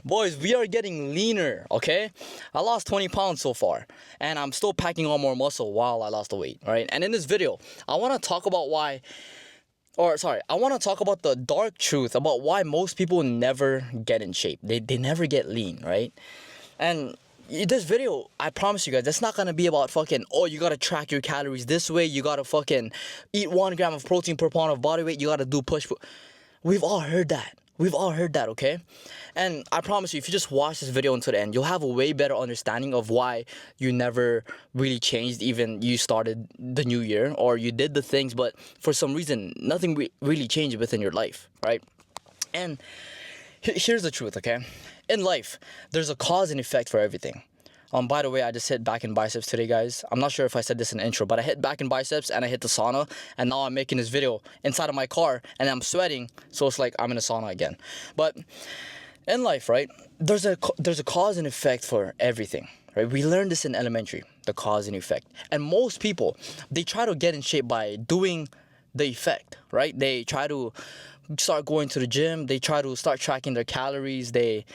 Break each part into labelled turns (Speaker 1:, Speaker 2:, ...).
Speaker 1: Boys, we are getting leaner, okay? I lost 20 pounds so far, and I'm still packing on more muscle while I lost the weight, right? And in this video, I want to talk about I want to talk about the dark truth about why most people never get in shape. They never get lean, right? And this video, I promise you guys, it's not gonna be about fucking, oh, you gotta track your calories this way, you gotta fucking eat 1 gram of protein per pound of body weight, you gotta do push. We've all heard that. We've all heard that, okay? And I promise you, if you just watch this video until the end, you'll have a way better understanding of why you never really changed, even you started the new year, or you did the things, but for some reason, nothing really changed within your life, right? And here's the truth, okay? In life, there's a cause and effect for everything. By the way, I just hit back and biceps today, guys. I'm not sure if I said this in the intro, but I hit back and biceps and I hit the sauna, and now I'm making this video inside of my car and I'm sweating, so it's like I'm in a sauna again. But in life, right, there's a cause and effect for everything, right? We learned this in elementary, the cause and effect. And most people, they try to get in shape by doing the effect, right? They try to start going to the gym, they try to start tracking their calories, they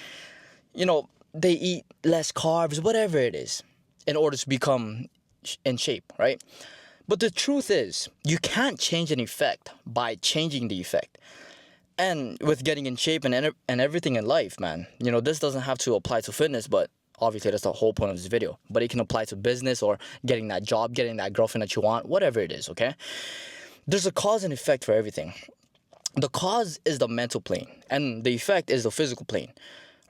Speaker 1: eat less carbs, whatever it is, in order to become in shape, right? But the truth is, you can't change an effect by changing the effect. And with getting in shape and everything in life, man, this doesn't have to apply to fitness, but obviously that's the whole point of this video. But it can apply to business or getting that job, getting that girlfriend that you want, whatever it is, okay? There's a cause and effect for everything. The cause is the mental plane, and the effect is the physical plane.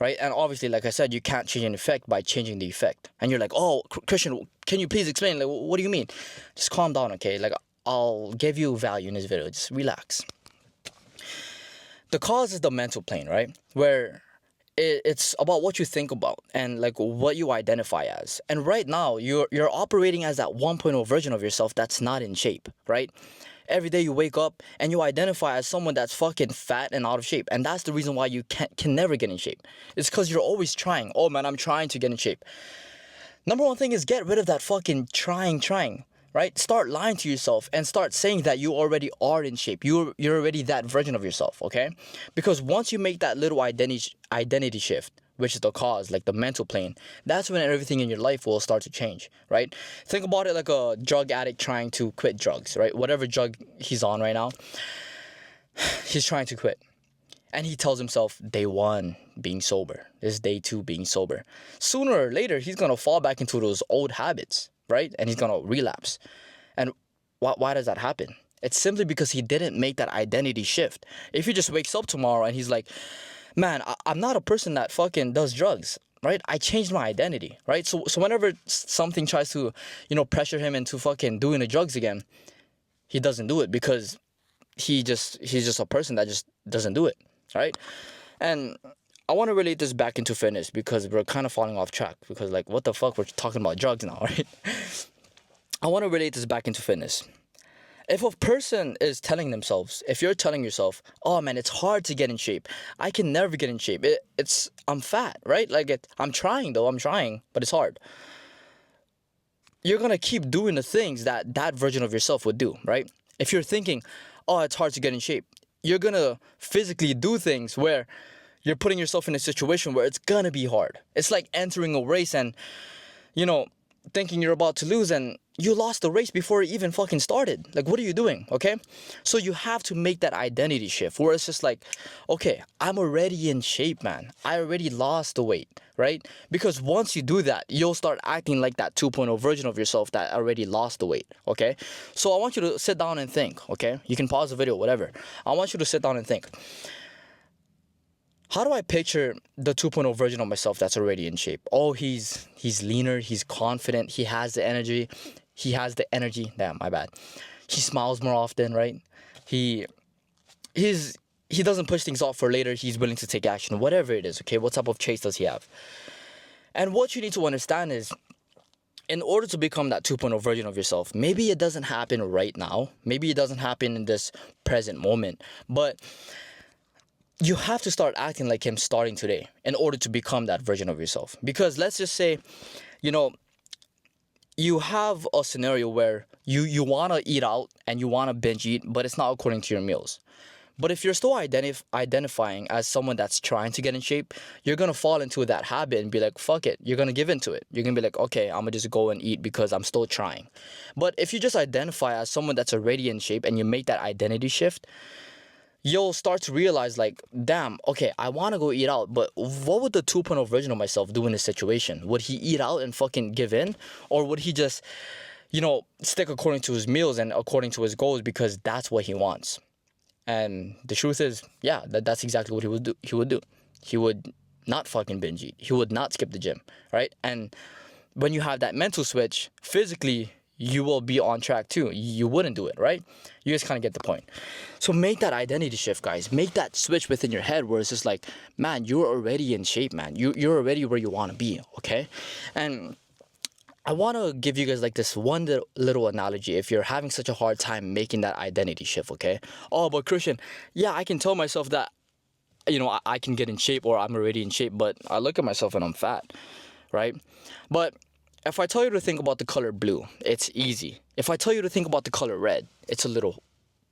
Speaker 1: Right? And obviously, like I said, you can't change an effect by changing the effect. And you're like, oh, Christian, can you please explain? Like, what do you mean? Just calm down, okay? Like, I'll give you value in this video. Just relax. The cause is the mental plane, right? Where it's about what you think about and like what you identify as. And right now, you're operating as that 1.0 version of yourself that's not in shape, right? Every day you wake up and you identify as someone that's fucking fat and out of shape. And that's the reason why you can never get in shape. It's because you're always trying. Oh man, I'm trying to get in shape. Number one thing is get rid of that fucking trying, right? Start lying to yourself and start saying that you already are in shape. You're already that version of yourself, okay? Because once you make that little identity shift, which is the cause, like the mental plane, that's when everything in your life will start to change, right? Think about it like a drug addict trying to quit drugs, right? Whatever drug he's on right now, he's trying to quit. And he tells himself, day 1, being sober. This is day 2, being sober. Sooner or later, he's going to fall back into those old habits, right? And he's going to relapse. And why does that happen? It's simply because he didn't make that identity shift. If he just wakes up tomorrow and he's like, man, I'm not a person that fucking does drugs, right? I changed my identity, right? So whenever something tries to, pressure him into fucking doing the drugs again, he doesn't do it because he's just a person that just doesn't do it, right? And I want to relate this back into fitness because we're kind of falling off track because like, what the fuck? We're talking about drugs now, right? I want to relate this back into fitness. If a person is telling themselves, if you're telling yourself, oh man, it's hard to get in shape. I can never get in shape. I'm fat, right? Like I'm trying, but it's hard. You're going to keep doing the things that version of yourself would do, right? If you're thinking, oh, it's hard to get in shape, you're going to physically do things where you're putting yourself in a situation where it's going to be hard. It's like entering a race and, thinking you're about to lose and you lost the race before it even fucking started. Like, what are you doing? Okay? So you have to make that identity shift where it's just like, okay, I'm already in shape, man. I already lost the weight, right? Because once you do that, you'll start acting like that 2.0 version of yourself that already lost the weight, okay? So I want you to sit down and think, okay? You can pause the video, whatever. I want you to sit down and think. How do I picture the 2.0 version of myself that's already in shape? Oh, he's leaner, he's confident, he has the energy. Damn, my bad. He smiles more often, right? He doesn't push things off for later. He's willing to take action, whatever it is, okay? What type of traits does he have? And what you need to understand is, in order to become that 2.0 version of yourself, maybe it doesn't happen right now. Maybe it doesn't happen in this present moment. But you have to start acting like him starting today in order to become that version of yourself. Because let's just say, you have a scenario where you want to eat out and you want to binge eat, but it's not according to your meals. But if you're still identifying as someone that's trying to get in shape, you're going to fall into that habit and be like, fuck it. You're going to give into it. You're going to be like, okay, I'm going to just go and eat because I'm still trying. But if you just identify as someone that's already in shape and you make that identity shift, you'll start to realize like, damn, okay, I want to go eat out, but what would the 2.0 version of myself do in this situation? Would he eat out and fucking give in? Or would he just, stick according to his meals and according to his goals because that's what he wants? And the truth is, yeah, that's exactly what he would do. He would not fucking binge eat. He would not skip the gym, right? And when you have that mental switch, physically, you will be on track too. You wouldn't do it, right? You guys kind of get the point. So make that identity shift, guys. Make that switch within your head where it's just like, man, you're already in shape, man. You're already where you want to be, okay? And I want to give you guys like this one little analogy if you're having such a hard time making that identity shift, okay? Oh, but Christian, yeah, I can tell myself that, I can get in shape or I'm already in shape, but I look at myself and I'm fat, right? But if I tell you to think about the color blue, it's easy. If I tell you to think about the color red, it's a little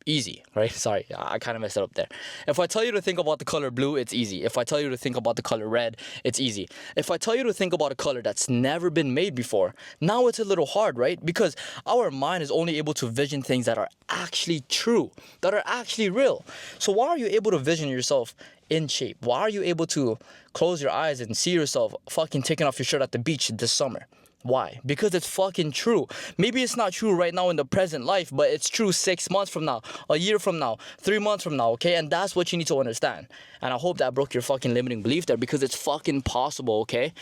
Speaker 1: easy, right? Sorry, I kind of messed it up there. If I tell you to think about the color blue, it's easy. If I tell you to think about the color red, it's easy. If I tell you to think about a color that's never been made before, now it's a little hard, right? Because our mind is only able to vision things that are actually true, that are actually real. So why are you able to vision yourself in shape? Why are you able to close your eyes and see yourself fucking taking off your shirt at the beach this summer? Why? Because it's fucking true. Maybe it's not true right now in the present life, but it's true 6 months from now, a year from now, 3 months from now, okay? And that's what you need to understand. And I hope that broke your fucking limiting belief there because it's fucking possible, okay?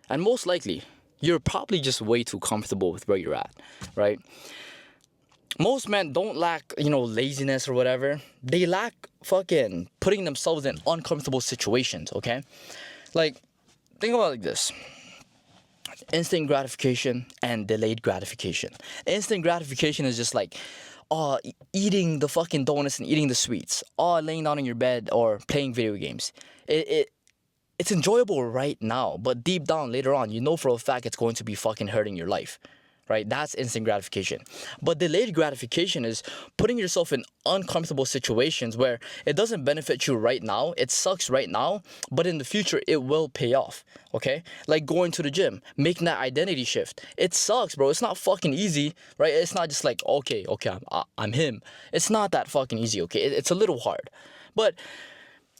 Speaker 1: And most likely, you're probably just way too comfortable with where you're at, right? Most men don't lack, laziness or whatever. They lack fucking putting themselves in uncomfortable situations, okay? Like, think about it like this. Instant gratification and delayed gratification. Instant gratification is just like, eating the fucking donuts and eating the sweets. Laying down in your bed or playing video games. It's enjoyable right now, but deep down later on, you know for a fact it's going to be fucking hurting your life. Right? That's instant gratification. But delayed gratification is putting yourself in uncomfortable situations where it doesn't benefit you right now. It sucks right now, but in the future, it will pay off. Okay? Like going to the gym, making that identity shift. It sucks, bro. It's not fucking easy, right? It's not just like, okay, I'm him. It's not that fucking easy, okay? It's a little hard. But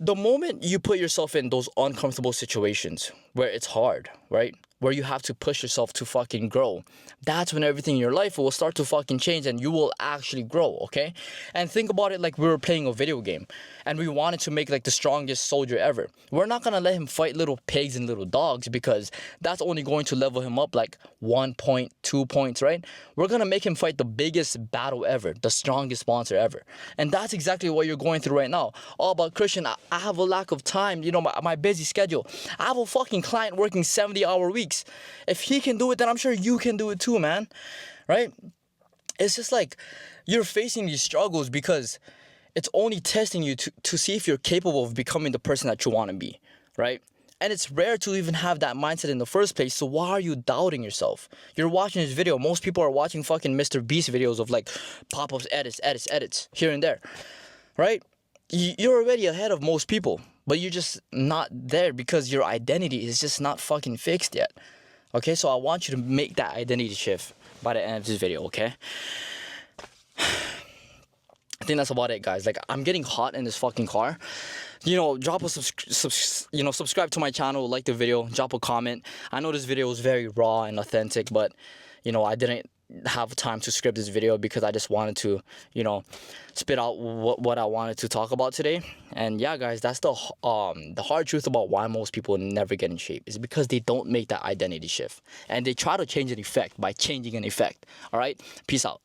Speaker 1: the moment you put yourself in those uncomfortable situations where it's hard, right? Where you have to push yourself to fucking grow, that's when everything in your life will start to fucking change and you will actually grow, okay? And think about it like we were playing a video game and we wanted to make like the strongest soldier ever. We're not gonna let him fight little pigs and little dogs because that's only going to level him up like 1 point, 2 points, right? We're gonna make him fight the biggest battle ever, the strongest monster ever. And that's exactly what you're going through right now. Oh, but Christian, I have a lack of time, my busy schedule. I have a fucking client working 70-hour weeks. If he can do it, then I'm sure you can do it too, man. Right? It's just like you're facing these struggles because it's only testing you to see if you're capable of becoming the person that you want to be. Right? And it's rare to even have that mindset in the first place. So why are you doubting yourself? You're watching this video. Most people are watching fucking Mr. Beast videos of like pop-ups, edits here and there. Right? You're already ahead of most people. But you're just not there because your identity is just not fucking fixed yet. Okay, so I want you to make that identity shift by the end of this video, okay? I think that's about it, guys. Like, I'm getting hot in this fucking car. Drop a subscribe to my channel, like the video, drop a comment. I know this video is very raw and authentic, but, I didn't have time to script this video because I just wanted to, spit out what I wanted to talk about today. And yeah, guys, that's the hard truth about why most people never get in shape is because they don't make that identity shift and they try to change an effect by changing an effect. All right, peace out.